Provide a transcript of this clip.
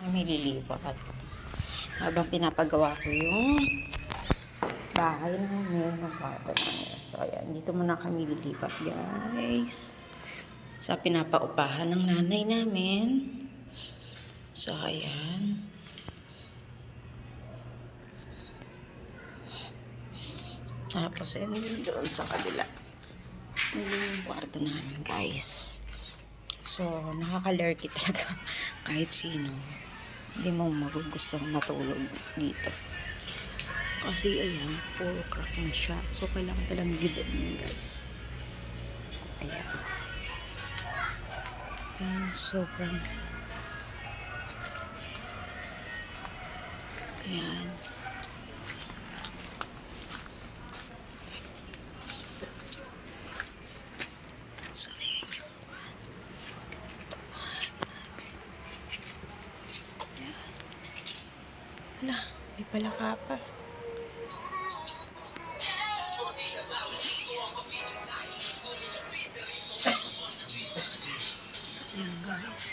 Kami lilipat. Habang pinapagawa ko yung bahay namin, yung kwarto namin. So, ayan. Dito muna kami lilipat, guys. Sa pinapaupahan ng nanay namin. So, ayan. Tapos, and doon sa kabila. Yun yung kwarto namin, guys. So, nakaka-lurky talaga kahit sino. Hindi mo magugustong matulog dito. Kasi, ayan, 4 o'clock na siya. So, kailangan talagang gibain, guys. Ayan. Ayan, sobrang... Ayan. So, ayan yung... Ayan. Hala, may palaka pa. So, ayan, guys.